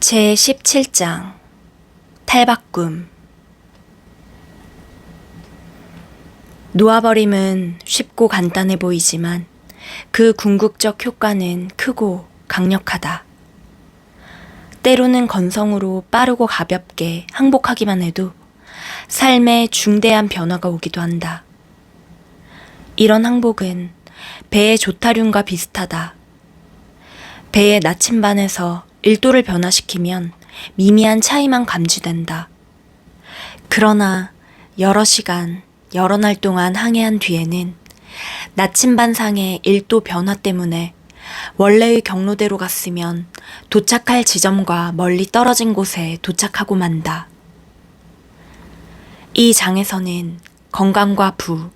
제17장 탈바꿈. 놓아버림은 쉽고 간단해 보이지만 그 궁극적 효과는 크고 강력하다. 때로는 건성으로 빠르고 가볍게 항복하기만 해도 삶에 중대한 변화가 오기도 한다. 이런 항복은 배의 조타륜과 비슷하다. 배의 나침반에서 1도를 변화시키면 미미한 차이만 감지된다. 그러나 여러 시간, 여러 날 동안 항해한 뒤에는 나침반상의 1도 변화 때문에 원래의 경로대로 갔으면 도착할 지점과 멀리 떨어진 곳에 도착하고 만다. 이 장에서는 건강과 부,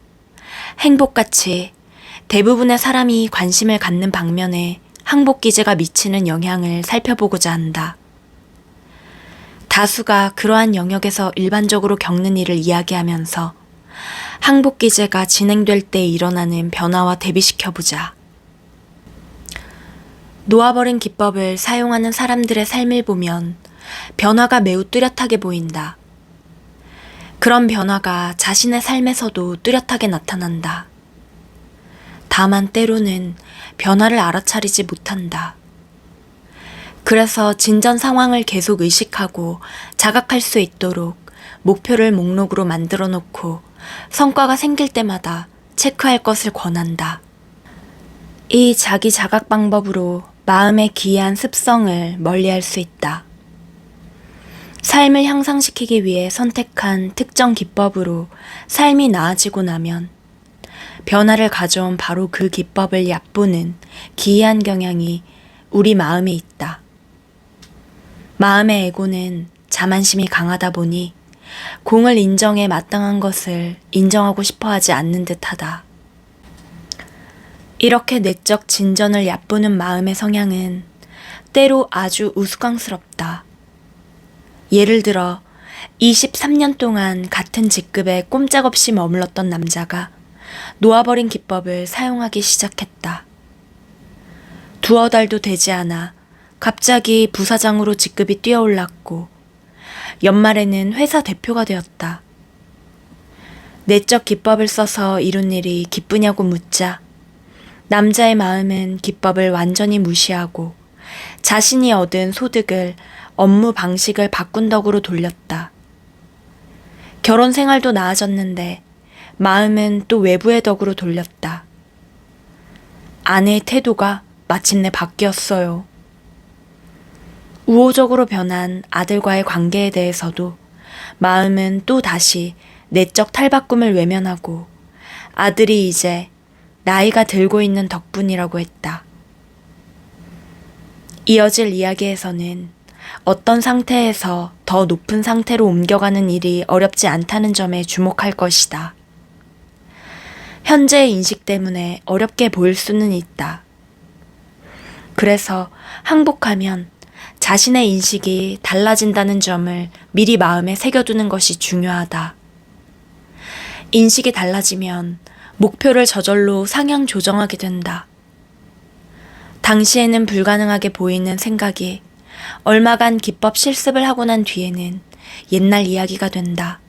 행복같이 대부분의 사람이 관심을 갖는 방면에 항복기제가 미치는 영향을 살펴보고자 한다. 다수가 그러한 영역에서 일반적으로 겪는 일을 이야기하면서 항복기제가 진행될 때 일어나는 변화와 대비시켜보자. 놓아버린 기법을 사용하는 사람들의 삶을 보면 변화가 매우 뚜렷하게 보인다. 그런 변화가 자신의 삶에서도 뚜렷하게 나타난다. 다만 때로는 변화를 알아차리지 못한다. 그래서 진전 상황을 계속 의식하고 자각할 수 있도록 목표를 목록으로 만들어 놓고 성과가 생길 때마다 체크할 것을 권한다. 이 자기 자각 방법으로 마음의 기이한 습성을 멀리할 수 있다. 삶을 향상시키기 위해 선택한 특정 기법으로 삶이 나아지고 나면 변화를 가져온 바로 그 기법을 얕보는 기이한 경향이 우리 마음에 있다. 마음의 에고는 자만심이 강하다 보니 공을 인정해 마땅한 것을 인정하고 싶어 하지 않는 듯하다. 이렇게 내적 진전을 얕보는 마음의 성향은 때로 아주 우스꽝스럽다. 예를 들어 23년 동안 같은 직급에 꼼짝없이 머물렀던 남자가 놓아버린 기법을 사용하기 시작했다. 두어 달도 되지 않아 갑자기 부사장으로 직급이 뛰어올랐고 연말에는 회사 대표가 되었다. 내적 기법을 써서 이룬 일이 기쁘냐고 묻자 남자의 마음은 기법을 완전히 무시하고 자신이 얻은 소득을 업무 방식을 바꾼 덕으로 돌렸다. 결혼 생활도 나아졌는데 마음은 또 외부의 덕으로 돌렸다. 아내의 태도가 마침내 바뀌었어요. 우호적으로 변한 아들과의 관계에 대해서도 마음은 또 다시 내적 탈바꿈을 외면하고 아들이 이제 나이가 들고 있는 덕분이라고 했다. 이어질 이야기에서는 어떤 상태에서 더 높은 상태로 옮겨가는 일이 어렵지 않다는 점에 주목할 것이다. 현재의 인식 때문에 어렵게 보일 수는 있다. 그래서 항복하면 자신의 인식이 달라진다는 점을 미리 마음에 새겨두는 것이 중요하다. 인식이 달라지면 목표를 저절로 상향 조정하게 된다. 당시에는 불가능하게 보이는 생각이 얼마간 기법 실습을 하고 난 뒤에는 옛날 이야기가 된다.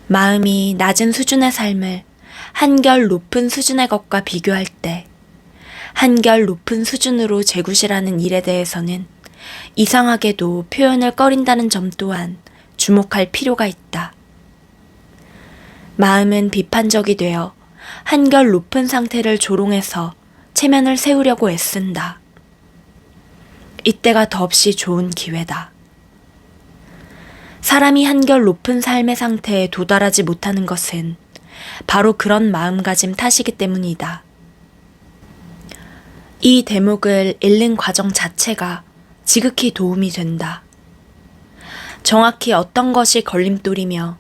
마음이 낮은 수준의 삶을 한결 높은 수준의 것과 비교할 때 한결 높은 수준으로 재구실하는 일에 대해서는 이상하게도 표현을 꺼린다는 점 또한 주목할 필요가 있다. 마음은 비판적이 되어 한결 높은 상태를 조롱해서 체면을 세우려고 애쓴다. 이때가 더없이 좋은 기회다. 사람이 한결 높은 삶의 상태에 도달하지 못하는 것은 바로 그런 마음가짐 탓이기 때문이다. 이 대목을 읽는 과정 자체가 지극히 도움이 된다. 정확히 어떤 것이 걸림돌이며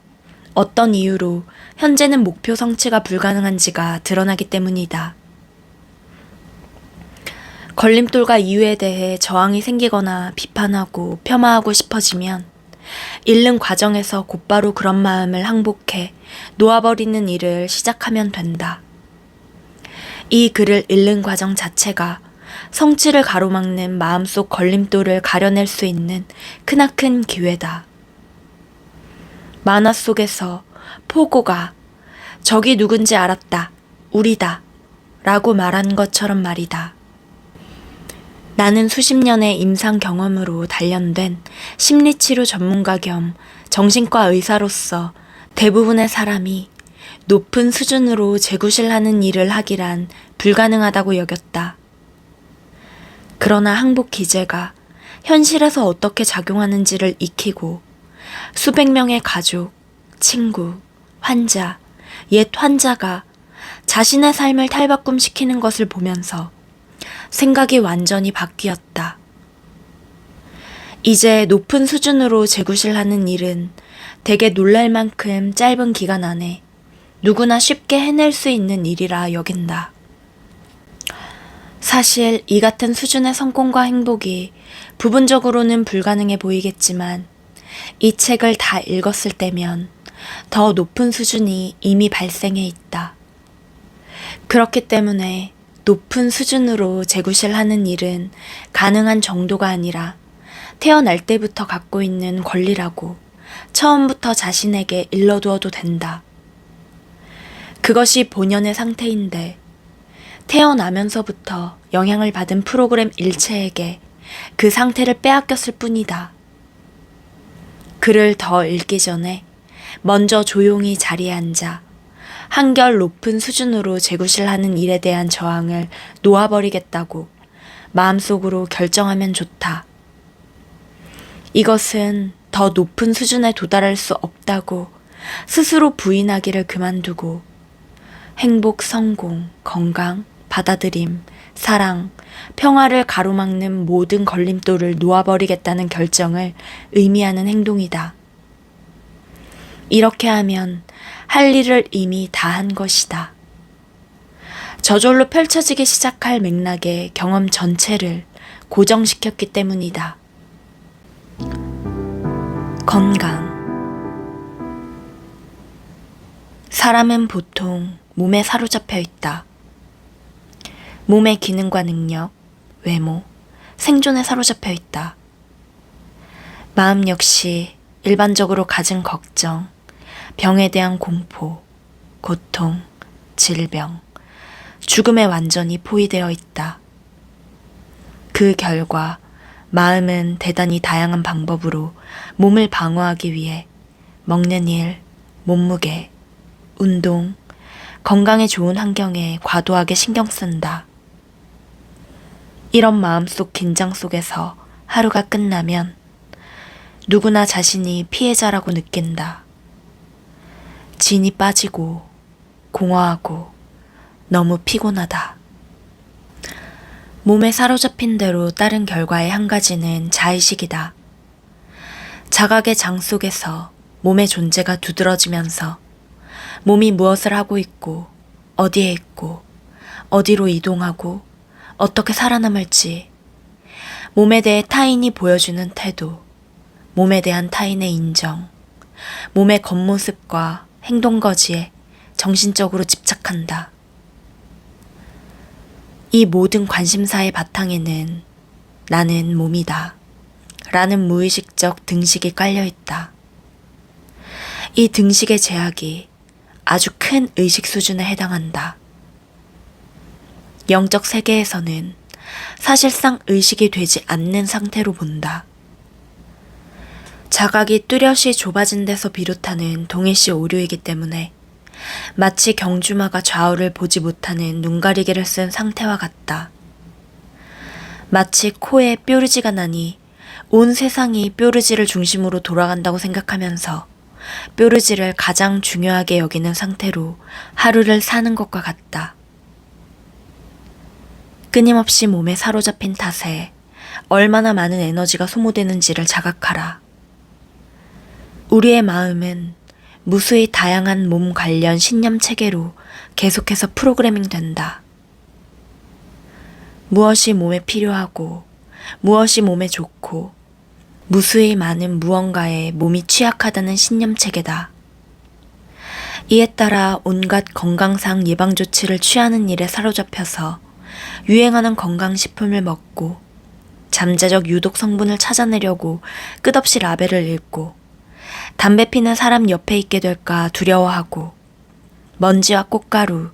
어떤 이유로 현재는 목표 성취가 불가능한지가 드러나기 때문이다. 걸림돌과 이유에 대해 저항이 생기거나 비판하고 폄하하고 싶어지면 읽는 과정에서 곧바로 그런 마음을 항복해 놓아버리는 일을 시작하면 된다. 이 글을 읽는 과정 자체가 성취를 가로막는 마음속 걸림돌을 가려낼 수 있는 크나큰 기회다. 만화 속에서 포고가 적이 누군지 알았다. 우리다. 라고 말한 것처럼 말이다. 나는 수십 년의 임상 경험으로 단련된 심리치료 전문가 겸 정신과 의사로서 대부분의 사람이 높은 수준으로 재구실하는 일을 하기란 불가능하다고 여겼다. 그러나 항복 기제가 현실에서 어떻게 작용하는지를 익히고 수백 명의 가족, 친구, 환자, 옛 환자가 자신의 삶을 탈바꿈시키는 것을 보면서 생각이 완전히 바뀌었다. 이제 높은 수준으로 재구실하는 일은 대개 놀랄 만큼 짧은 기간 안에 누구나 쉽게 해낼 수 있는 일이라 여긴다. 사실 이 같은 수준의 성공과 행복이 부분적으로는 불가능해 보이겠지만 이 책을 다 읽었을 때면 더 높은 수준이 이미 발생해 있다. 그렇기 때문에 높은 수준으로 재구실하는 일은 가능한 정도가 아니라 태어날 때부터 갖고 있는 권리라고 처음부터 자신에게 일러두어도 된다. 그것이 본연의 상태인데 태어나면서부터 영향을 받은 프로그램 일체에게 그 상태를 빼앗겼을 뿐이다. 글을 더 읽기 전에 먼저 조용히 자리에 앉아 한결 높은 수준으로 재구실하는 일에 대한 저항을 놓아버리겠다고 마음속으로 결정하면 좋다. 이것은 더 높은 수준에 도달할 수 없다고 스스로 부인하기를 그만두고 행복, 성공, 건강, 받아들임, 사랑, 평화를 가로막는 모든 걸림돌을 놓아버리겠다는 결정을 의미하는 행동이다. 이렇게 하면 할 일을 이미 다 한 것이다. 저절로 펼쳐지기 시작할 맥락의 경험 전체를 고정시켰기 때문이다. 건강. 사람은 보통 몸에 사로잡혀 있다. 몸의 기능과 능력, 외모, 생존에 사로잡혀 있다. 마음 역시 일반적으로 가진 걱정, 병에 대한 공포, 고통, 질병, 죽음에 완전히 포위되어 있다. 그 결과 마음은 대단히 다양한 방법으로 몸을 방어하기 위해 먹는 일, 몸무게, 운동, 건강에 좋은 환경에 과도하게 신경 쓴다. 이런 마음속 긴장 속에서 하루가 끝나면 누구나 자신이 피해자라고 느낀다. 진이 빠지고 공허하고 너무 피곤하다. 몸에 사로잡힌 대로 따른 결과의 한 가지는 자의식이다. 자각의 장 속에서 몸의 존재가 두드러지면서 몸이 무엇을 하고 있고 어디에 있고 어디로 이동하고 어떻게 살아남을지, 몸에 대해 타인이 보여주는 태도, 몸에 대한 타인의 인정, 몸의 겉모습과 행동거지에 정신적으로 집착한다. 이 모든 관심사의 바탕에는 나는 몸이다 라는 무의식적 등식이 깔려있다. 이 등식의 제약이 아주 큰 의식 수준에 해당한다. 영적 세계에서는 사실상 의식이 되지 않는 상태로 본다. 자각이 뚜렷이 좁아진 데서 비롯하는 동일시 오류이기 때문에 마치 경주마가 좌우를 보지 못하는 눈가리개를 쓴 상태와 같다. 마치 코에 뾰루지가 나니 온 세상이 뾰루지를 중심으로 돌아간다고 생각하면서 뾰루지를 가장 중요하게 여기는 상태로 하루를 사는 것과 같다. 끊임없이 몸에 사로잡힌 탓에 얼마나 많은 에너지가 소모되는지를 자각하라. 우리의 마음은 무수히 다양한 몸 관련 신념 체계로 계속해서 프로그래밍 된다. 무엇이 몸에 필요하고 무엇이 몸에 좋고 무수히 많은 무언가에 몸이 취약하다는 신념 체계다. 이에 따라 온갖 건강상 예방 조치를 취하는 일에 사로잡혀서 유행하는 건강식품을 먹고 잠재적 유독 성분을 찾아내려고 끝없이 라벨을 읽고 담배 피는 사람 옆에 있게 될까 두려워하고 먼지와 꽃가루,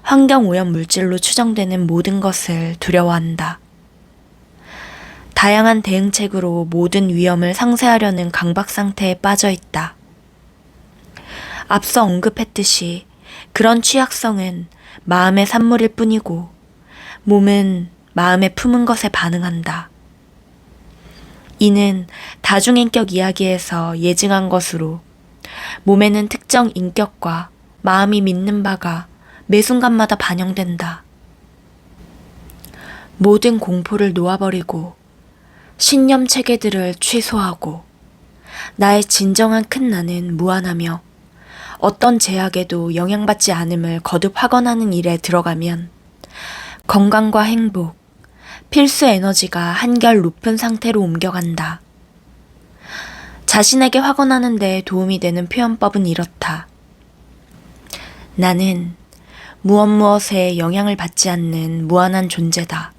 환경오염 물질로 추정되는 모든 것을 두려워한다. 다양한 대응책으로 모든 위험을 상쇄하려는 강박 상태에 빠져 있다. 앞서 언급했듯이 그런 취약성은 마음의 산물일 뿐이고 몸은 마음에 품은 것에 반응한다. 이는 다중인격 이야기에서 예증한 것으로 몸에는 특정 인격과 마음이 믿는 바가 매 순간마다 반영된다. 모든 공포를 놓아버리고 신념 체계들을 취소하고 나의 진정한 큰 나는 무한하며 어떤 제약에도 영향받지 않음을 거듭 확언하는 일에 들어가면 건강과 행복, 필수 에너지가 한결 높은 상태로 옮겨간다. 자신에게 확언하는 데 도움이 되는 표현법은 이렇다. 나는 무엇에 영향을 받지 않는 무한한 존재다.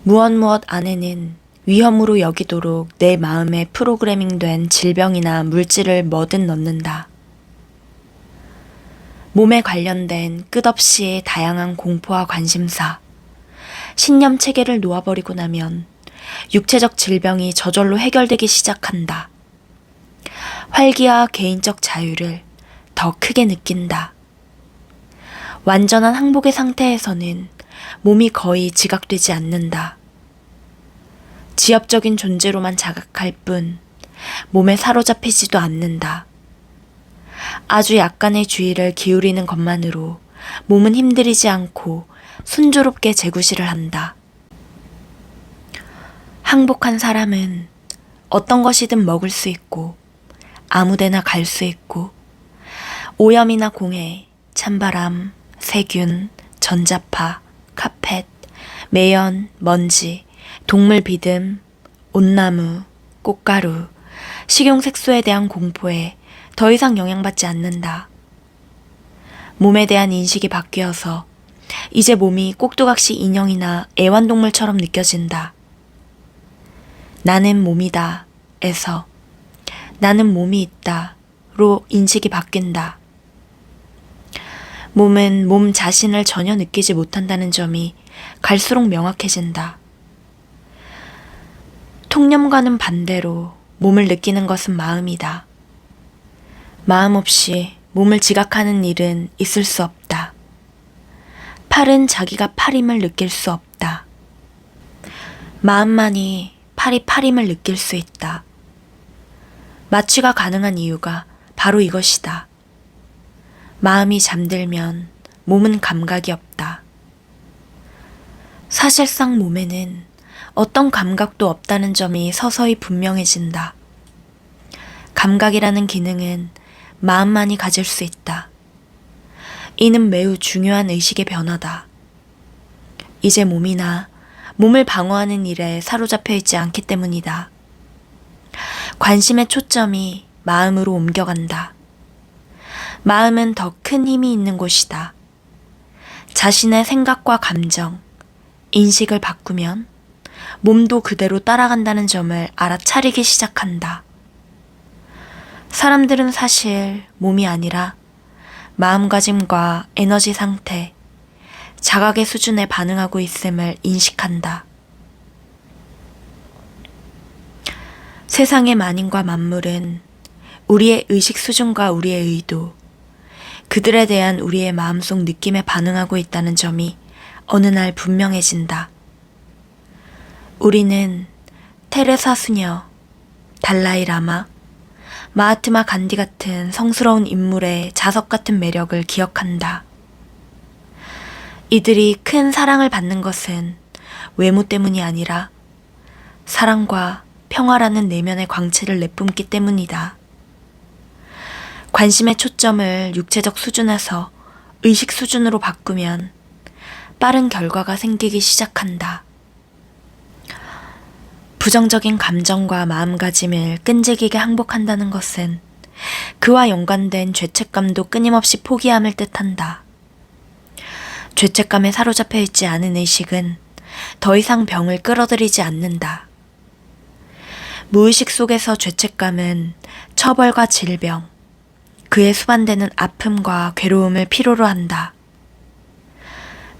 무엇 안에는 위험으로 여기도록 내 마음에 프로그래밍된 질병이나 물질을 뭐든 넣는다. 몸에 관련된 끝없이 다양한 공포와 관심사, 신념 체계를 놓아버리고 나면 육체적 질병이 저절로 해결되기 시작한다. 활기와 개인적 자유를 더 크게 느낀다. 완전한 항복의 상태에서는 몸이 거의 지각되지 않는다. 지엽적인 존재로만 자각할 뿐 몸에 사로잡히지도 않는다. 아주 약간의 주의를 기울이는 것만으로 몸은 힘들이지 않고 순조롭게 재구실을 한다. 항복한 사람은 어떤 것이든 먹을 수 있고 아무데나 갈 수 있고 오염이나 공해, 찬바람, 세균, 전자파, 카펫, 매연, 먼지, 동물 비듬, 온나무, 꽃가루, 식용색소에 대한 공포에 더 이상 영향받지 않는다. 몸에 대한 인식이 바뀌어서 이제 몸이 꼭두각시 인형이나 애완동물처럼 느껴진다. 나는 몸이다 에서 나는 몸이 있다로 인식이 바뀐다. 몸은 몸 자신을 전혀 느끼지 못한다는 점이 갈수록 명확해진다. 통념과는 반대로 몸을 느끼는 것은 마음이다. 마음 없이 몸을 지각하는 일은 있을 수 없다. 팔은 자기가 팔임을 느낄 수 없다. 마음만이 팔이 팔임을 느낄 수 있다. 마취가 가능한 이유가 바로 이것이다. 마음이 잠들면 몸은 감각이 없다. 사실상 몸에는 어떤 감각도 없다는 점이 서서히 분명해진다. 감각이라는 기능은 마음만이 가질 수 있다. 이는 매우 중요한 의식의 변화다. 이제 몸이나 몸을 방어하는 일에 사로잡혀 있지 않기 때문이다. 관심의 초점이 마음으로 옮겨간다. 마음은 더 큰 힘이 있는 곳이다. 자신의 생각과 감정, 인식을 바꾸면 몸도 그대로 따라간다는 점을 알아차리기 시작한다. 사람들은 사실 몸이 아니라 마음가짐과 에너지 상태, 자각의 수준에 반응하고 있음을 인식한다. 세상의 만인과 만물은 우리의 의식 수준과 우리의 의도, 그들에 대한 우리의 마음속 느낌에 반응하고 있다는 점이 어느 날 분명해진다. 우리는 테레사 수녀, 달라이 라마, 마하트마 간디 같은 성스러운 인물의 자석 같은 매력을 기억한다. 이들이 큰 사랑을 받는 것은 외모 때문이 아니라 사랑과 평화라는 내면의 광채를 내뿜기 때문이다. 관심의 초점을 육체적 수준에서 의식 수준으로 바꾸면 빠른 결과가 생기기 시작한다. 부정적인 감정과 마음가짐을 끈질기게 항복한다는 것은 그와 연관된 죄책감도 끊임없이 포기함을 뜻한다. 죄책감에 사로잡혀 있지 않은 의식은 더 이상 병을 끌어들이지 않는다. 무의식 속에서 죄책감은 처벌과 질병, 그에 수반되는 아픔과 괴로움을 필요로 한다.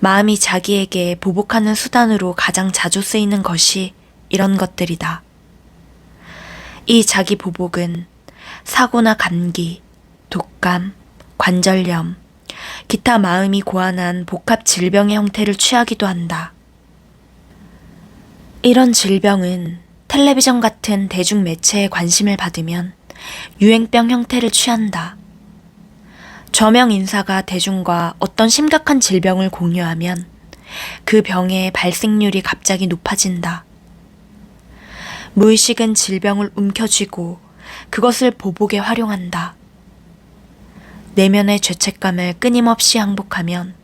마음이 자기에게 보복하는 수단으로 가장 자주 쓰이는 것이 이런 것들이다. 이 자기 보복은 사고나 감기, 독감, 관절염, 기타 마음이 고안한 복합 질병의 형태를 취하기도 한다. 이런 질병은 텔레비전 같은 대중 매체에 관심을 받으면 유행병 형태를 취한다. 저명 인사가 대중과 어떤 심각한 질병을 공유하면 그 병의 발생률이 갑자기 높아진다. 무의식은 질병을 움켜쥐고 그것을 보복에 활용한다. 내면의 죄책감을 끊임없이 항복하면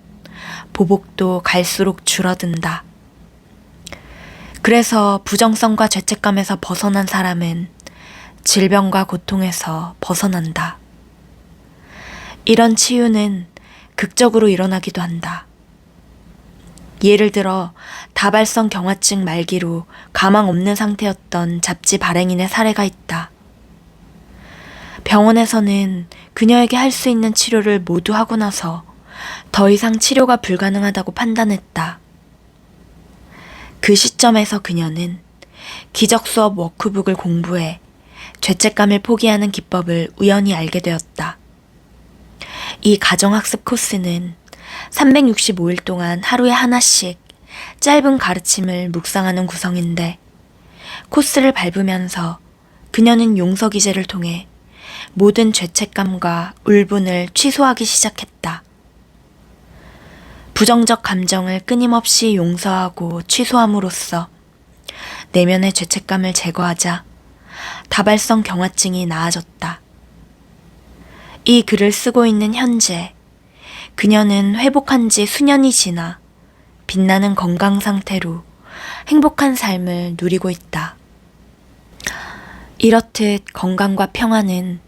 보복도 갈수록 줄어든다. 그래서 부정성과 죄책감에서 벗어난 사람은 질병과 고통에서 벗어난다. 이런 치유는 극적으로 일어나기도 한다. 예를 들어 다발성 경화증 말기로 가망 없는 상태였던 잡지 발행인의 사례가 있다. 병원에서는 그녀에게 할 수 있는 치료를 모두 하고 나서 더 이상 치료가 불가능하다고 판단했다. 그 시점에서 그녀는 기적 수업 워크북을 공부해 죄책감을 포기하는 기법을 우연히 알게 되었다. 이 가정학습 코스는 365일 동안 하루에 하나씩 짧은 가르침을 묵상하는 구성인데 코스를 밟으면서 그녀는 용서 기제를 통해 모든 죄책감과 울분을 취소하기 시작했다. 부정적 감정을 끊임없이 용서하고 취소함으로써 내면의 죄책감을 제거하자 다발성 경화증이 나아졌다. 이 글을 쓰고 있는 현재 그녀는 회복한 지 수년이 지나 빛나는 건강 상태로 행복한 삶을 누리고 있다. 이렇듯 건강과 평안은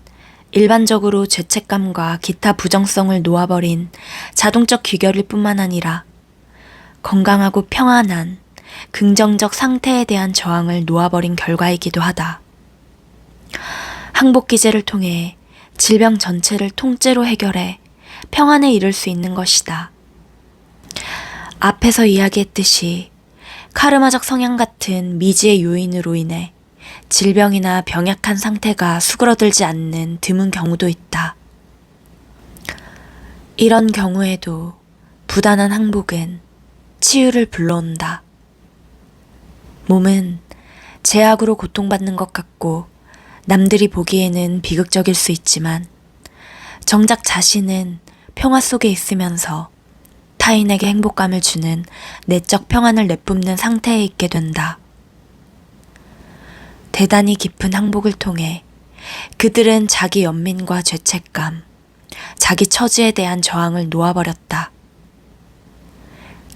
일반적으로 죄책감과 기타 부정성을 놓아버린 자동적 귀결일 뿐만 아니라 건강하고 평안한 긍정적 상태에 대한 저항을 놓아버린 결과이기도 하다. 항복 기제를 통해 질병 전체를 통째로 해결해 평안에 이를 수 있는 것이다. 앞에서 이야기했듯이 카르마적 성향 같은 미지의 요인으로 인해 질병이나 병약한 상태가 수그러들지 않는 드문 경우도 있다. 이런 경우에도 부단한 항복은 치유를 불러온다. 몸은 제약으로 고통받는 것 같고 남들이 보기에는 비극적일 수 있지만 정작 자신은 평화 속에 있으면서 타인에게 행복감을 주는 내적 평안을 내뿜는 상태에 있게 된다. 대단히 깊은 항복을 통해 그들은 자기 연민과 죄책감, 자기 처지에 대한 저항을 놓아버렸다.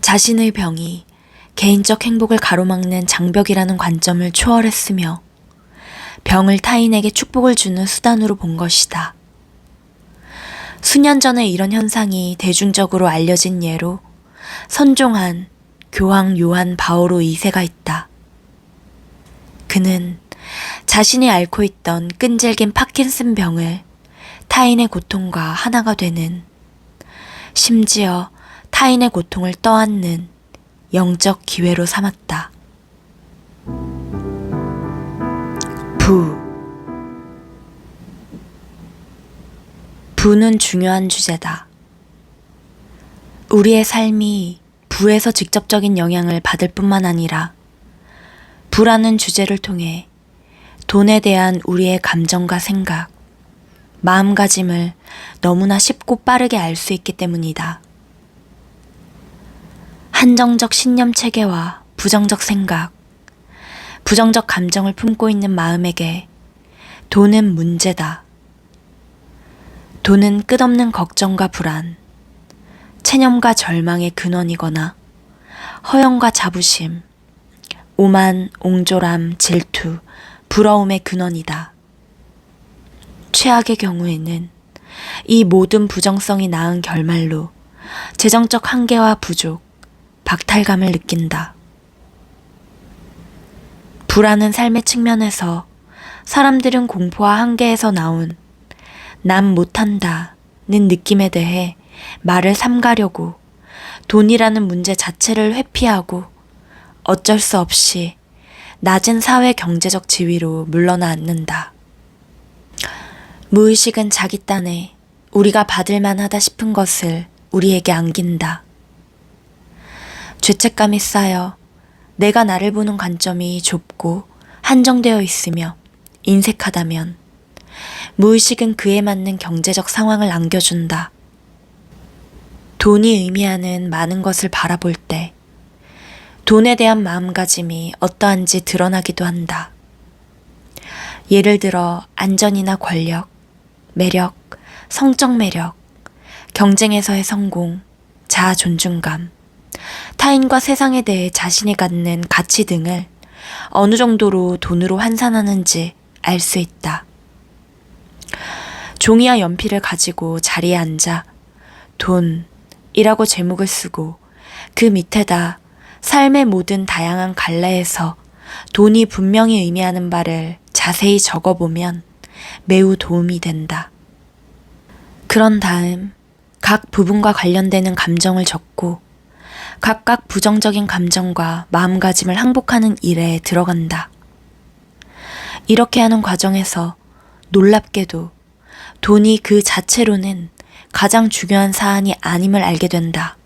자신의 병이 개인적 행복을 가로막는 장벽이라는 관점을 초월했으며 병을 타인에게 축복을 주는 수단으로 본 것이다. 수년 전에 이런 현상이 대중적으로 알려진 예로 선종한 교황 요한 바오로 2세가 있다. 그는 자신이 앓고 있던 끈질긴 파킨슨 병을 타인의 고통과 하나가 되는, 심지어 타인의 고통을 떠안는 영적 기회로 삼았다. 부는 중요한 주제다. 우리의 삶이 부에서 직접적인 영향을 받을 뿐만 아니라 부라는 주제를 통해 돈에 대한 우리의 감정과 생각, 마음가짐을 너무나 쉽고 빠르게 알 수 있기 때문이다. 한정적 신념 체계와 부정적 생각, 부정적 감정을 품고 있는 마음에게 돈은 문제다. 돈은 끝없는 걱정과 불안, 체념과 절망의 근원이거나 허영과 자부심, 오만, 옹졸함, 질투, 부러움의 근원이다. 최악의 경우에는 이 모든 부정성이 낳은 결말로 재정적 한계와 부족, 박탈감을 느낀다. 불안한 삶의 측면에서 사람들은 공포와 한계에서 나온 난 못한다는 느낌에 대해 말을 삼가려고 돈이라는 문제 자체를 회피하고 어쩔 수 없이 낮은 사회 경제적 지위로 물러나 앉는다. 무의식은 자기 딴에 우리가 받을 만하다 싶은 것을 우리에게 안긴다. 죄책감이 쌓여 내가 나를 보는 관점이 좁고 한정되어 있으며 인색하다면 무의식은 그에 맞는 경제적 상황을 안겨준다. 돈이 의미하는 많은 것을 바라볼 때 돈에 대한 마음가짐이 어떠한지 드러나기도 한다. 예를 들어 안전이나 권력, 매력, 성적 매력, 경쟁에서의 성공, 자아 존중감, 타인과 세상에 대해 자신이 갖는 가치 등을 어느 정도로 돈으로 환산하는지 알 수 있다. 종이와 연필을 가지고 자리에 앉아 돈이라고 제목을 쓰고 그 밑에다 삶의 모든 다양한 갈래에서 돈이 분명히 의미하는 바를 자세히 적어보면 매우 도움이 된다. 그런 다음 각 부분과 관련되는 감정을 적고 각각 부정적인 감정과 마음가짐을 항복하는 일에 들어간다. 이렇게 하는 과정에서 놀랍게도 돈이 그 자체로는 가장 중요한 사안이 아님을 알게 된다.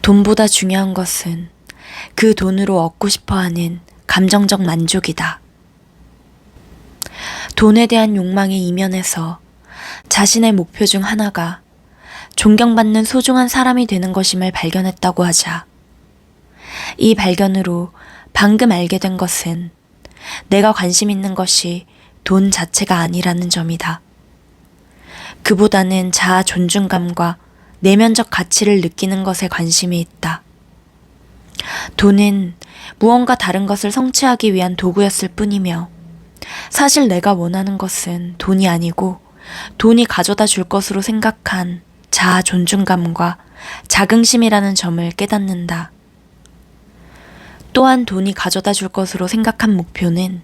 돈보다 중요한 것은 그 돈으로 얻고 싶어하는 감정적 만족이다. 돈에 대한 욕망의 이면에서 자신의 목표 중 하나가 존경받는 소중한 사람이 되는 것임을 발견했다고 하자. 이 발견으로 방금 알게 된 것은 내가 관심 있는 것이 돈 자체가 아니라는 점이다. 그보다는 자아 존중감과 내면적 가치를 느끼는 것에 관심이 있다. 돈은 무언가 다른 것을 성취하기 위한 도구였을 뿐이며 사실 내가 원하는 것은 돈이 아니고 돈이 가져다 줄 것으로 생각한 자아 존중감과 자긍심이라는 점을 깨닫는다. 또한 돈이 가져다 줄 것으로 생각한 목표는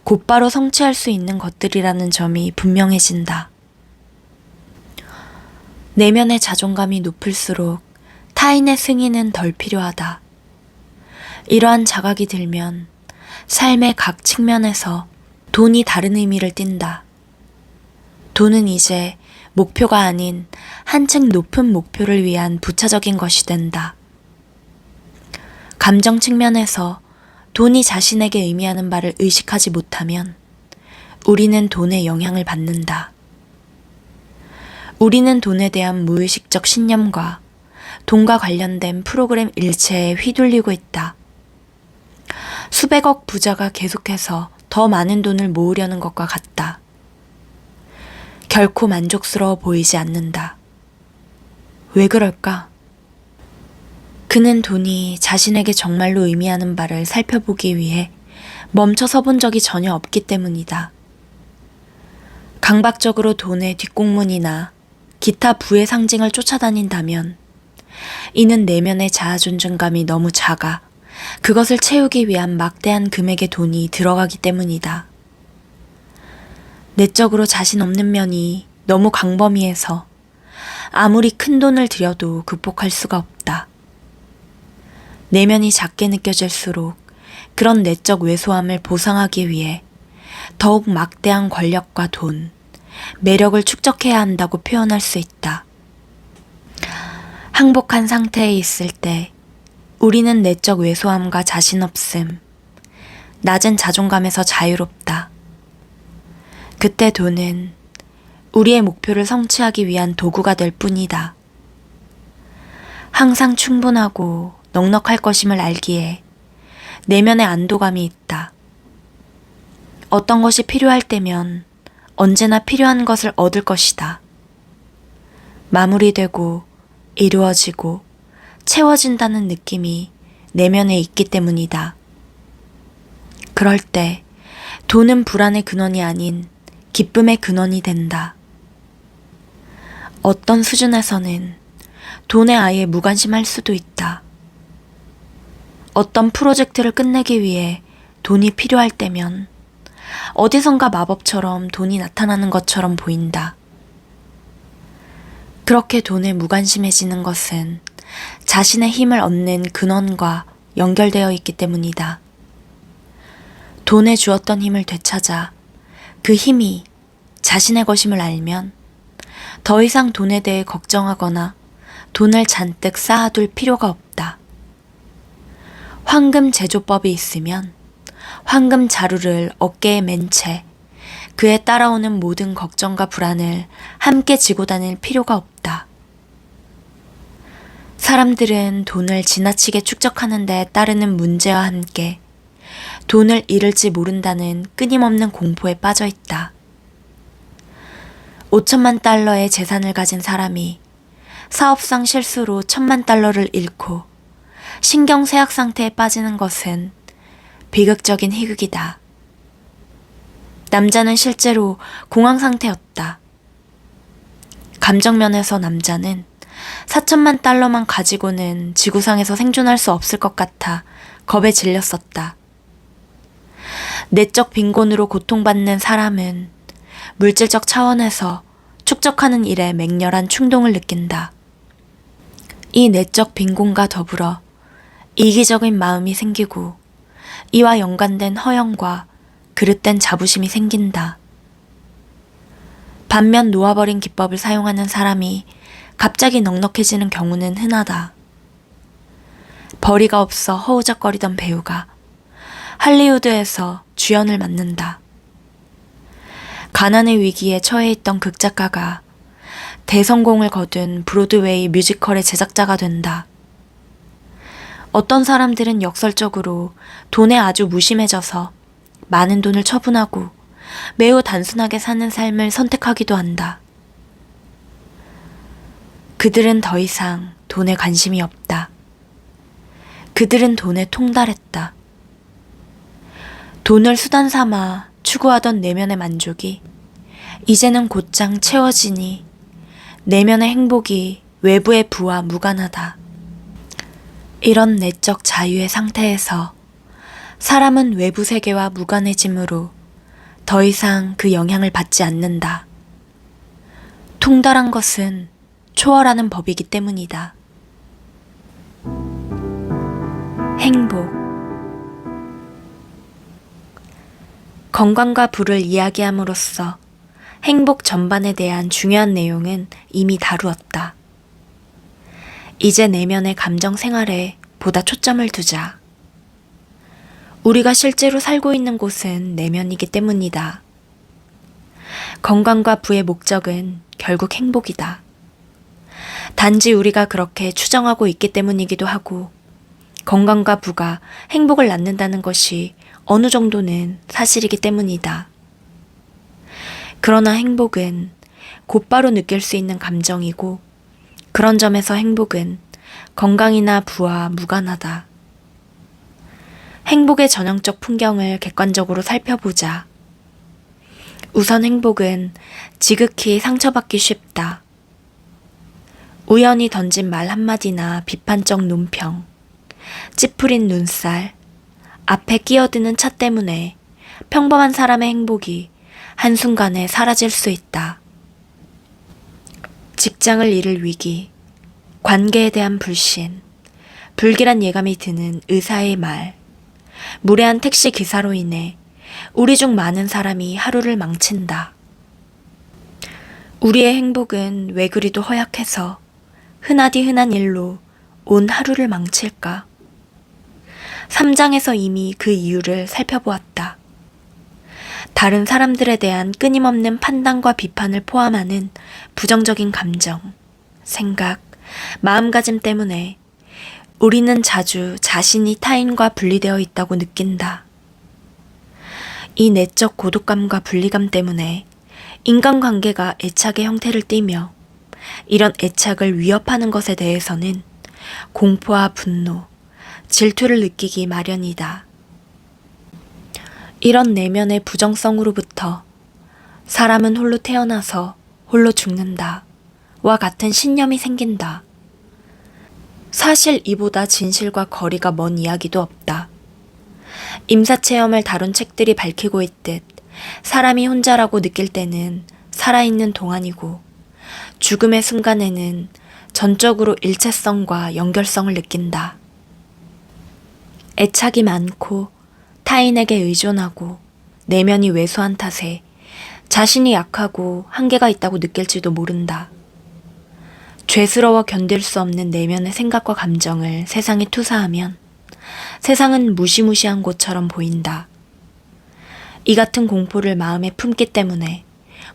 곧바로 성취할 수 있는 것들이라는 점이 분명해진다. 내면의 자존감이 높을수록 타인의 승인은 덜 필요하다. 이러한 자각이 들면 삶의 각 측면에서 돈이 다른 의미를 띈다. 돈은 이제 목표가 아닌 한층 높은 목표를 위한 부차적인 것이 된다. 감정 측면에서 돈이 자신에게 의미하는 바를 의식하지 못하면 우리는 돈의 영향을 받는다. 우리는 돈에 대한 무의식적 신념과 돈과 관련된 프로그램 일체에 휘둘리고 있다. 수백억 부자가 계속해서 더 많은 돈을 모으려는 것과 같다. 결코 만족스러워 보이지 않는다. 왜 그럴까? 그는 돈이 자신에게 정말로 의미하는 바를 살펴보기 위해 멈춰서 본 적이 전혀 없기 때문이다. 강박적으로 돈의 뒷공문이나 기타 부의 상징을 쫓아다닌다면 이는 내면의 자아 존중감이 너무 작아 그것을 채우기 위한 막대한 금액의 돈이 들어가기 때문이다. 내적으로 자신 없는 면이 너무 광범위해서 아무리 큰 돈을 들여도 극복할 수가 없다. 내면이 작게 느껴질수록 그런 내적 왜소함을 보상하기 위해 더욱 막대한 권력과 돈, 매력을 축적해야 한다고 표현할 수 있다. 항복한 상태에 있을 때 우리는 내적 왜소함과 자신 없음, 낮은 자존감에서 자유롭다. 그때 돈은 우리의 목표를 성취하기 위한 도구가 될 뿐이다. 항상 충분하고 넉넉할 것임을 알기에 내면의 안도감이 있다. 어떤 것이 필요할 때면 언제나 필요한 것을 얻을 것이다. 마무리되고 이루어지고 채워진다는 느낌이 내면에 있기 때문이다. 그럴 때 돈은 불안의 근원이 아닌 기쁨의 근원이 된다. 어떤 수준에서는 돈에 아예 무관심할 수도 있다. 어떤 프로젝트를 끝내기 위해 돈이 필요할 때면 어디선가 마법처럼 돈이 나타나는 것처럼 보인다. 그렇게 돈에 무관심해지는 것은 자신의 힘을 얻는 근원과 연결되어 있기 때문이다. 돈에 주었던 힘을 되찾아 그 힘이 자신의 것임을 알면 더 이상 돈에 대해 걱정하거나 돈을 잔뜩 쌓아둘 필요가 없다. 황금 제조법이 있으면 황금 자루를 어깨에 맨 채 그에 따라오는 모든 걱정과 불안을 함께 지고 다닐 필요가 없다. 사람들은 돈을 지나치게 축적하는 데 따르는 문제와 함께 돈을 잃을지 모른다는 끊임없는 공포에 빠져 있다. 5천만 달러의 재산을 가진 사람이 사업상 실수로 1,000만 달러를 잃고 신경쇠약 상태에 빠지는 것은 비극적인 희극이다. 남자는 실제로 공황 상태였다. 감정 면에서 남자는 4천만 달러만 가지고는 지구상에서 생존할 수 없을 것 같아 겁에 질렸었다. 내적 빈곤으로 고통받는 사람은 물질적 차원에서 축적하는 일에 맹렬한 충동을 느낀다. 이 내적 빈곤과 더불어 이기적인 마음이 생기고 이와 연관된 허영과 그릇된 자부심이 생긴다. 반면 놓아버린 기법을 사용하는 사람이 갑자기 넉넉해지는 경우는 흔하다. 벌이가 없어 허우적거리던 배우가 할리우드에서 주연을 맡는다. 가난의 위기에 처해 있던 극작가가 대성공을 거둔 브로드웨이 뮤지컬의 제작자가 된다. 어떤 사람들은 역설적으로 돈에 아주 무심해져서 많은 돈을 처분하고 매우 단순하게 사는 삶을 선택하기도 한다. 그들은 더 이상 돈에 관심이 없다. 그들은 돈에 통달했다. 돈을 수단 삼아 추구하던 내면의 만족이 이제는 곧장 채워지니 내면의 행복이 외부의 부와 무관하다. 이런 내적 자유의 상태에서 사람은 외부 세계와 무관해지므로 더 이상 그 영향을 받지 않는다. 통달한 것은 초월하는 법이기 때문이다. 행복. 건강과 부를 이야기함으로써 행복 전반에 대한 중요한 내용은 이미 다루었다. 이제 내면의 감정 생활에 보다 초점을 두자. 우리가 실제로 살고 있는 곳은 내면이기 때문이다. 건강과 부의 목적은 결국 행복이다. 단지 우리가 그렇게 추정하고 있기 때문이기도 하고, 건강과 부가 행복을 낳는다는 것이 어느 정도는 사실이기 때문이다. 그러나 행복은 곧바로 느낄 수 있는 감정이고, 그런 점에서 행복은 건강이나 부와 무관하다. 행복의 전형적 풍경을 객관적으로 살펴보자. 우선 행복은 지극히 상처받기 쉽다. 우연히 던진 말 한마디나 비판적 논평, 찌푸린 눈살, 앞에 끼어드는 차 때문에 평범한 사람의 행복이 한순간에 사라질 수 있다. 직장을 잃을 위기, 관계에 대한 불신, 불길한 예감이 드는 의사의 말, 무례한 택시 기사로 인해 우리 중 많은 사람이 하루를 망친다. 우리의 행복은 왜 그리도 허약해서 흔하디 흔한 일로 온 하루를 망칠까? 3장에서 이미 그 이유를 살펴보았다. 다른 사람들에 대한 끊임없는 판단과 비판을 포함하는 부정적인 감정, 생각, 마음가짐 때문에 우리는 자주 자신이 타인과 분리되어 있다고 느낀다. 이 내적 고독감과 분리감 때문에 인간관계가 애착의 형태를 띠며 이런 애착을 위협하는 것에 대해서는 공포와 분노, 질투를 느끼기 마련이다. 이런 내면의 부정성으로부터 사람은 홀로 태어나서 홀로 죽는다 와 같은 신념이 생긴다. 사실 이보다 진실과 거리가 먼 이야기도 없다. 임사체험을 다룬 책들이 밝히고 있듯 사람이 혼자라고 느낄 때는 살아있는 동안이고 죽음의 순간에는 전적으로 일체성과 연결성을 느낀다. 애착이 많고 타인에게 의존하고 내면이 왜소한 탓에 자신이 약하고 한계가 있다고 느낄지도 모른다. 죄스러워 견딜 수 없는 내면의 생각과 감정을 세상에 투사하면 세상은 무시무시한 곳처럼 보인다. 이 같은 공포를 마음에 품기 때문에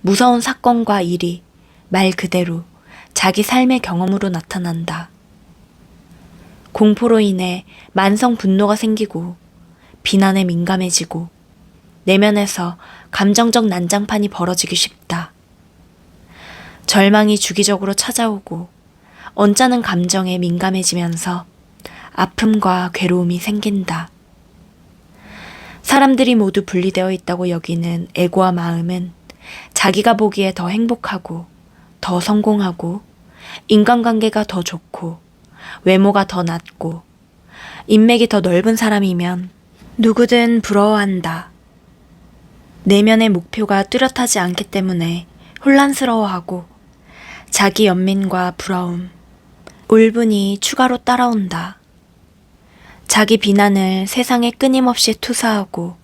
무서운 사건과 일이 말 그대로 자기 삶의 경험으로 나타난다. 공포로 인해 만성 분노가 생기고 비난에 민감해지고 내면에서 감정적 난장판이 벌어지기 쉽다. 절망이 주기적으로 찾아오고 언짢은 감정에 민감해지면서 아픔과 괴로움이 생긴다. 사람들이 모두 분리되어 있다고 여기는 에고와 마음은 자기가 보기에 더 행복하고 더 성공하고 인간관계가 더 좋고 외모가 더 낫고 인맥이 더 넓은 사람이면 누구든 부러워한다. 내면의 목표가 뚜렷하지 않기 때문에 혼란스러워하고 자기 연민과 부러움, 울분이 추가로 따라온다. 자기 비난을 세상에 끊임없이 투사하고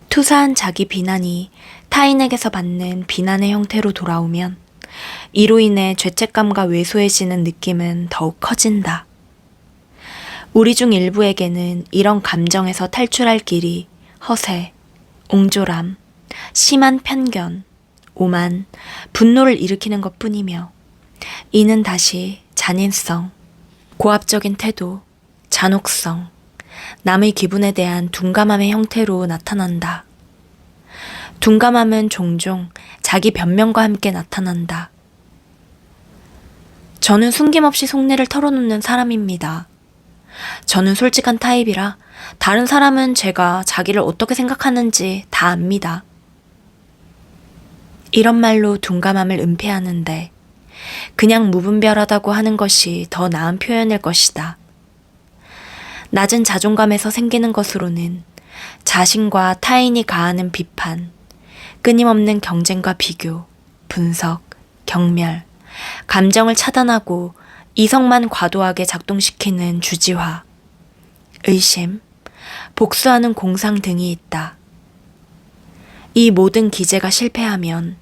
투사한 자기 비난이 타인에게서 받는 비난의 형태로 돌아오면 이로 인해 죄책감과 왜소해지는 느낌은 더욱 커진다. 우리 중 일부에게는 이런 감정에서 탈출할 길이 허세, 옹졸함, 심한 편견, 오만, 분노를 일으키는 것뿐이며 이는 다시 잔인성, 고압적인 태도, 잔혹성, 남의 기분에 대한 둔감함의 형태로 나타난다. 둔감함은 종종 자기 변명과 함께 나타난다. 저는 숨김없이 속내를 털어놓는 사람입니다. 저는 솔직한 타입이라 다른 사람은 제가 자기를 어떻게 생각하는지 다 압니다. 이런 말로 둔감함을 은폐하는데 그냥 무분별하다고 하는 것이 더 나은 표현일 것이다. 낮은 자존감에서 생기는 것으로는 자신과 타인이 가하는 비판, 끊임없는 경쟁과 비교, 분석, 경멸, 감정을 차단하고 이성만 과도하게 작동시키는 주지화, 의심, 복수하는 공상 등이 있다. 이 모든 기제가 실패하면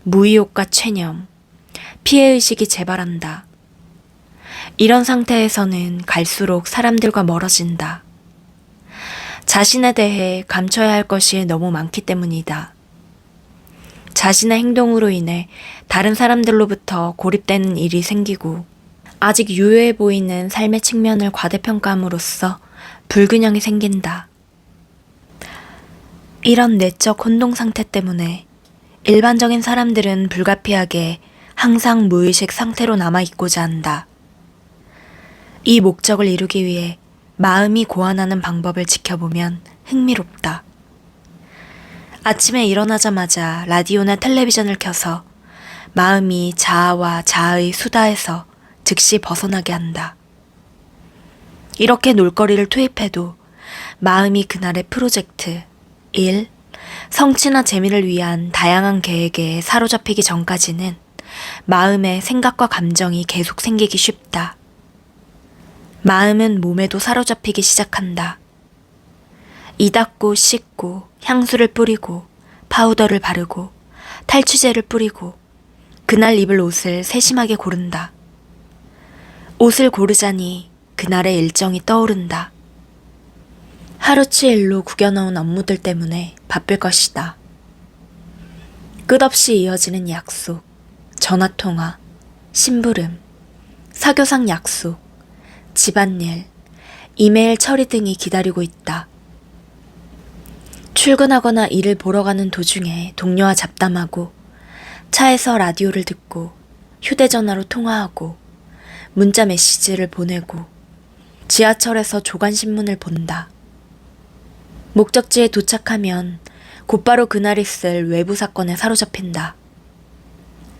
무의욕과 체념, 피해의식이 재발한다. 이런 상태에서는 갈수록 사람들과 멀어진다. 자신에 대해 감춰야 할 것이 너무 많기 때문이다. 자신의 행동으로 인해 다른 사람들로부터 고립되는 일이 생기고 아직 유효해 보이는 삶의 측면을 과대평가함으로써 불균형이 생긴다. 이런 내적 혼동 상태 때문에 일반적인 사람들은 불가피하게 항상 무의식 상태로 남아있고자 한다. 이 목적을 이루기 위해 마음이 고안하는 방법을 지켜보면 흥미롭다. 아침에 일어나자마자 라디오나 텔레비전을 켜서 마음이 자아와 자아의 수다에서 즉시 벗어나게 한다. 이렇게 놀거리를 투입해도 마음이 그날의 프로젝트, 일, 성취나 재미를 위한 다양한 계획에 사로잡히기 전까지는 마음의 생각과 감정이 계속 생기기 쉽다. 마음은 몸에도 사로잡히기 시작한다. 이 닦고 씻고 향수를 뿌리고 파우더를 바르고 탈취제를 뿌리고 그날 입을 옷을 세심하게 고른다. 옷을 고르자니 그날의 일정이 떠오른다. 하루치 일로 구겨놓은 업무들 때문에 바쁠 것이다. 끝없이 이어지는 약속, 전화통화, 심부름, 사교상 약속, 집안일, 이메일 처리 등이 기다리고 있다. 출근하거나 일을 보러 가는 도중에 동료와 잡담하고 차에서 라디오를 듣고 휴대전화로 통화하고 문자 메시지를 보내고 지하철에서 조간신문을 본다. 목적지에 도착하면 곧바로 그날 있을 외부 사건에 사로잡힌다.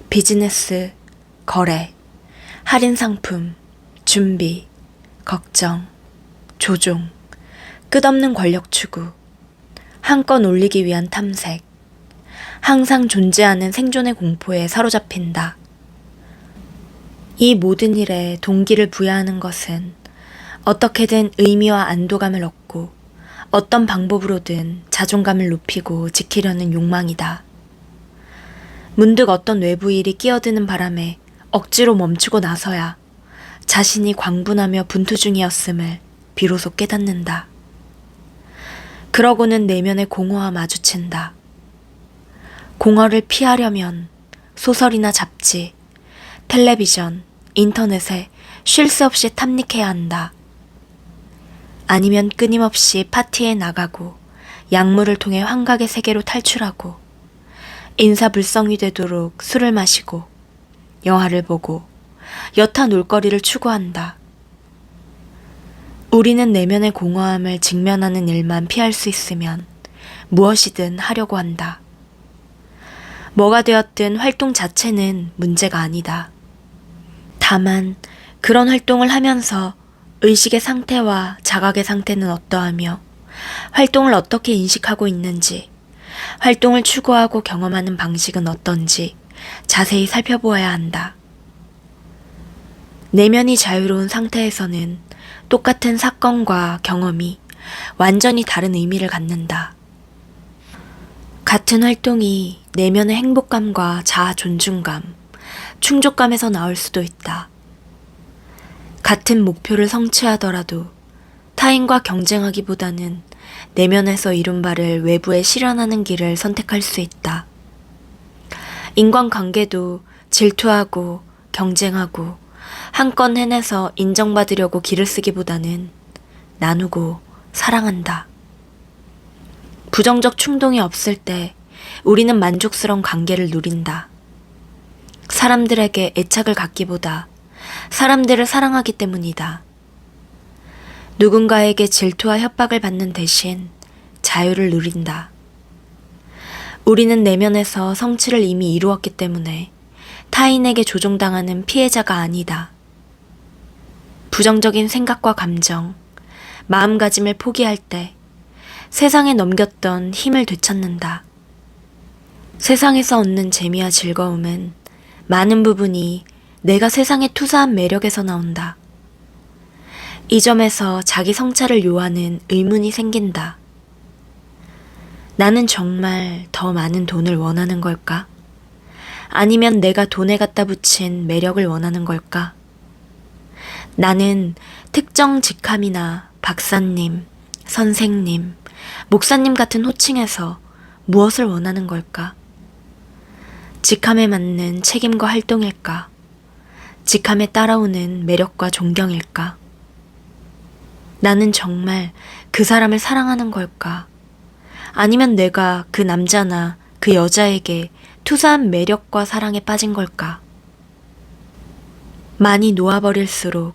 비즈니스, 거래, 할인 상품, 준비, 걱정, 조종, 끝없는 권력 추구, 한 건 올리기 위한 탐색, 항상 존재하는 생존의 공포에 사로잡힌다. 이 모든 일에 동기를 부여하는 것은 어떻게든 의미와 안도감을 얻고 어떤 방법으로든 자존감을 높이고 지키려는 욕망이다. 문득 어떤 외부 일이 끼어드는 바람에 억지로 멈추고 나서야 자신이 광분하며 분투 중이었음을 비로소 깨닫는다. 그러고는 내면의 공허와 마주친다. 공허를 피하려면 소설이나 잡지, 텔레비전, 인터넷에 쉴 새 없이 탐닉해야 한다. 아니면 끊임없이 파티에 나가고 약물을 통해 환각의 세계로 탈출하고 인사불성이 되도록 술을 마시고 영화를 보고 여타 놀거리를 추구한다. 우리는 내면의 공허함을 직면하는 일만 피할 수 있으면 무엇이든 하려고 한다. 뭐가 되었든 활동 자체는 문제가 아니다. 다만 그런 활동을 하면서 의식의 상태와 자각의 상태는 어떠하며 활동을 어떻게 인식하고 있는지, 활동을 추구하고 경험하는 방식은 어떤지 자세히 살펴보아야 한다. 내면이 자유로운 상태에서는 똑같은 사건과 경험이 완전히 다른 의미를 갖는다. 같은 활동이 내면의 행복감과 자아 존중감, 충족감에서 나올 수도 있다. 같은 목표를 성취하더라도 타인과 경쟁하기보다는 내면에서 이룬 바를 외부에 실현하는 길을 선택할 수 있다. 인간관계도 질투하고 경쟁하고 한 건 해내서 인정받으려고 길을 쓰기보다는 나누고 사랑한다. 부정적 충동이 없을 때 우리는 만족스러운 관계를 누린다. 사람들에게 애착을 갖기보다 사람들을 사랑하기 때문이다. 누군가에게 질투와 협박을 받는 대신 자유를 누린다. 우리는 내면에서 성취를 이미 이루었기 때문에 타인에게 조종당하는 피해자가 아니다. 부정적인 생각과 감정, 마음가짐을 포기할 때 세상에 넘겼던 힘을 되찾는다. 세상에서 얻는 재미와 즐거움은 많은 부분이 내가 세상에 투사한 매력에서 나온다. 이 점에서 자기 성찰을 요하는 의문이 생긴다. 나는 정말 더 많은 돈을 원하는 걸까? 아니면 내가 돈에 갖다 붙인 매력을 원하는 걸까? 나는 특정 직함이나 박사님, 선생님, 목사님 같은 호칭에서 무엇을 원하는 걸까? 직함에 맞는 책임과 활동일까? 직함에 따라오는 매력과 존경일까? 나는 정말 그 사람을 사랑하는 걸까? 아니면 내가 그 남자나 그 여자에게 투사한 매력과 사랑에 빠진 걸까? 많이 놓아버릴수록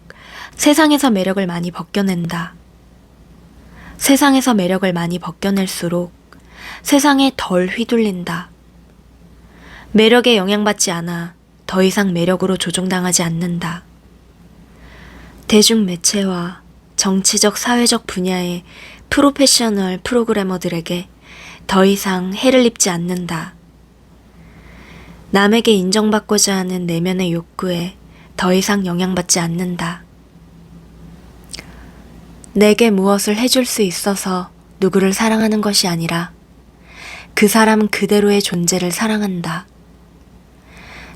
세상에서 매력을 많이 벗겨낸다. 세상에서 매력을 많이 벗겨낼수록 세상에 덜 휘둘린다. 매력에 영향받지 않아 더 이상 매력으로 조종당하지 않는다. 대중매체와 정치적 사회적 분야의 프로페셔널 프로그래머들에게 더 이상 해를 입지 않는다. 남에게 인정받고자 하는 내면의 욕구에 더 이상 영향받지 않는다. 내게 무엇을 해줄 수 있어서 누구를 사랑하는 것이 아니라 그 사람 그대로의 존재를 사랑한다.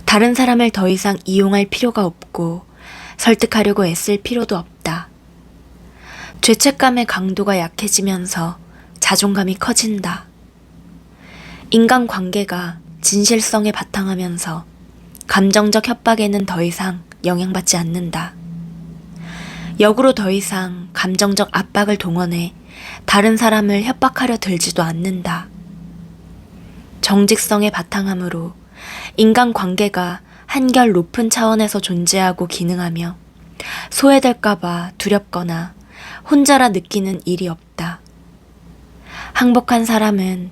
다른 사람을 더 이상 이용할 필요가 없고 설득하려고 애쓸 필요도 없다. 죄책감의 강도가 약해지면서 자존감이 커진다. 인간관계가 진실성에 바탕하면서 감정적 협박에는 더 이상 영향받지 않는다. 역으로 더 이상 감정적 압박을 동원해 다른 사람을 협박하려 들지도 않는다. 정직성에 바탕하므로 인간관계가 한결 높은 차원에서 존재하고 기능하며 소외될까봐 두렵거나 혼자라 느끼는 일이 없다. 항복한 사람은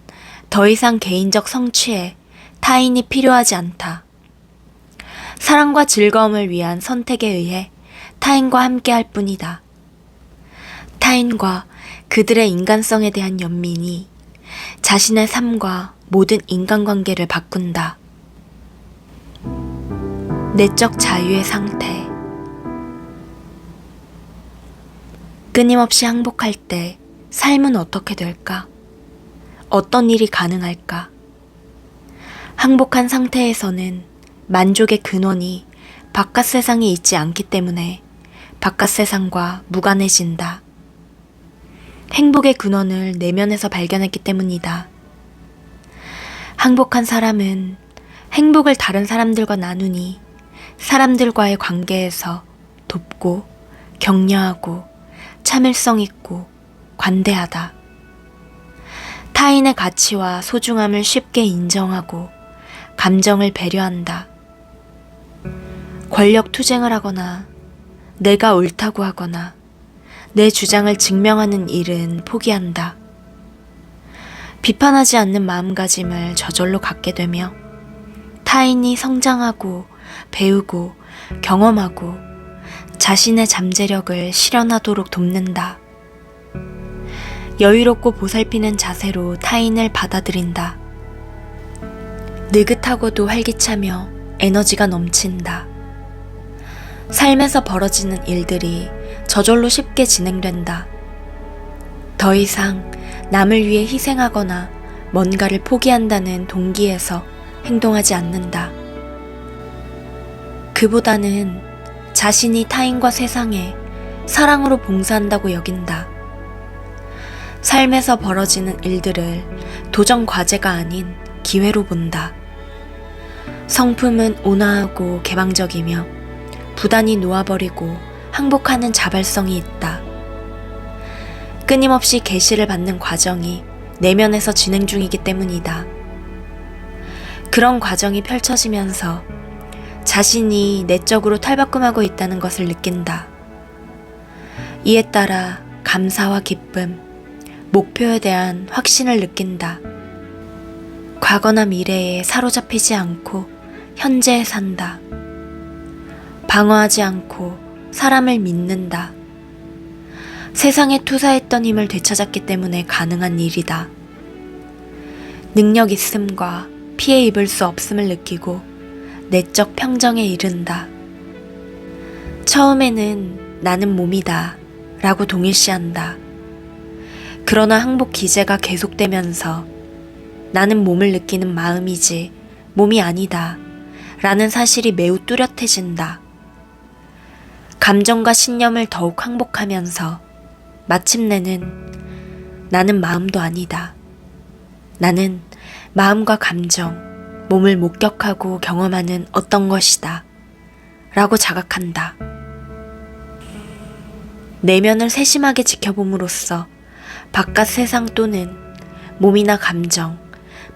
더 이상 개인적 성취에 타인이 필요하지 않다. 사랑과 즐거움을 위한 선택에 의해 타인과 함께할 뿐이다. 타인과 그들의 인간성에 대한 연민이 자신의 삶과 모든 인간관계를 바꾼다. 내적 자유의 상태. 끊임없이 항복할 때 삶은 어떻게 될까? 어떤 일이 가능할까? 항복한 상태에서는 만족의 근원이 바깥 세상에 있지 않기 때문에 바깥 세상과 무관해진다. 행복의 근원을 내면에서 발견했기 때문이다. 항복한 사람은 행복을 다른 사람들과 나누니 사람들과의 관계에서 돕고 격려하고 참을성 있고 관대하다. 타인의 가치와 소중함을 쉽게 인정하고 감정을 배려한다. 권력 투쟁을 하거나 내가 옳다고 하거나 내 주장을 증명하는 일은 포기한다. 비판하지 않는 마음가짐을 저절로 갖게 되며 타인이 성장하고 배우고 경험하고 자신의 잠재력을 실현하도록 돕는다. 여유롭고 보살피는 자세로 타인을 받아들인다. 느긋하고도 활기차며 에너지가 넘친다. 삶에서 벌어지는 일들이 저절로 쉽게 진행된다. 더 이상 남을 위해 희생하거나 뭔가를 포기한다는 동기에서 행동하지 않는다. 그보다는 자신이 타인과 세상에 사랑으로 봉사한다고 여긴다. 삶에서 벌어지는 일들을 도전 과제가 아닌 기회로 본다. 성품은 온화하고 개방적이며 부단히 놓아버리고 항복하는 자발성이 있다. 끊임없이 계시를 받는 과정이 내면에서 진행 중이기 때문이다. 그런 과정이 펼쳐지면서 자신이 내적으로 탈바꿈하고 있다는 것을 느낀다. 이에 따라 감사와 기쁨, 목표에 대한 확신을 느낀다. 과거나 미래에 사로잡히지 않고 현재에 산다. 방어하지 않고 사람을 믿는다. 세상에 투사했던 힘을 되찾았기 때문에 가능한 일이다. 능력 있음과 피해 입을 수 없음을 느끼고 내적 평정에 이른다. 처음에는 나는 몸이다 라고 동일시한다. 그러나 항복 기제가 계속되면서 나는 몸을 느끼는 마음이지 몸이 아니다 라는 사실이 매우 뚜렷해진다. 감정과 신념을 더욱 항복하면서 마침내는 나는 마음도 아니다. 나는 마음과 감정, 몸을 목격하고 경험하는 어떤 것이다 라고 자각한다. 내면을 세심하게 지켜봄으로써 바깥 세상 또는 몸이나 감정,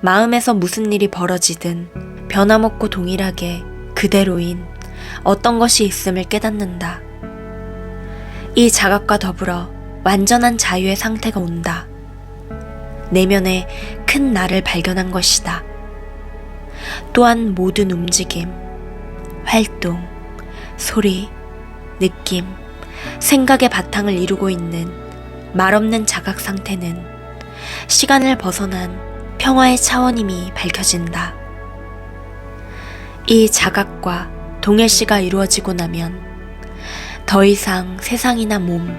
마음에서 무슨 일이 벌어지든 변함없고 동일하게 그대로인 어떤 것이 있음을 깨닫는다. 이 자각과 더불어 완전한 자유의 상태가 온다. 내면의 큰 나를 발견한 것이다. 또한 모든 움직임, 활동, 소리, 느낌, 생각의 바탕을 이루고 있는 말없는 자각 상태는 시간을 벗어난 평화의 차원임이 밝혀진다. 이 자각과 동일시가 이루어지고 나면 더 이상 세상이나 몸,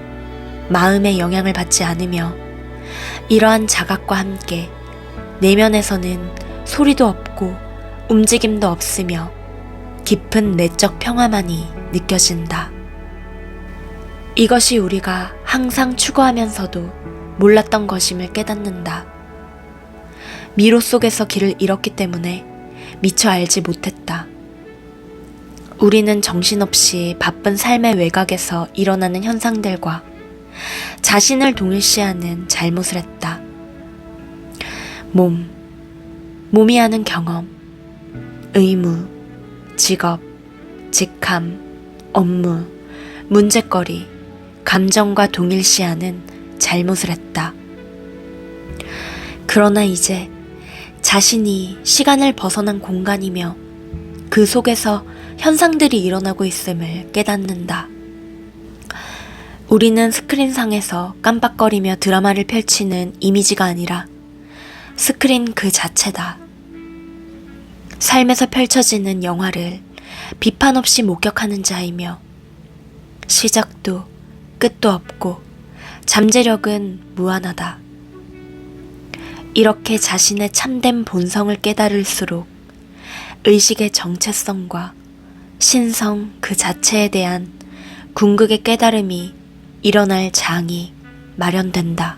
마음의 영향을 받지 않으며 이러한 자각과 함께 내면에서는 소리도 없고 움직임도 없으며 깊은 내적 평화만이 느껴진다. 이것이 우리가 항상 추구하면서도 몰랐던 것임을 깨닫는다. 미로 속에서 길을 잃었기 때문에 미처 알지 못했다. 우리는 정신없이 바쁜 삶의 외곽에서 일어나는 현상들과 자신을 동일시하는 잘못을 했다. 몸이 하는 경험, 의무, 직업, 직함, 업무, 문제거리, 감정과 동일시하는 잘못을 했다. 그러나 이제 자신이 시간을 벗어난 공간이며 그 속에서 현상들이 일어나고 있음을 깨닫는다. 우리는 스크린상에서 깜빡거리며 드라마를 펼치는 이미지가 아니라 스크린 그 자체다. 삶에서 펼쳐지는 영화를 비판 없이 목격하는 자이며 시작도 끝도 없고 잠재력은 무한하다. 이렇게 자신의 참된 본성을 깨달을수록 의식의 정체성과 신성 그 자체에 대한 궁극의 깨달음이 일어날 장이 마련된다.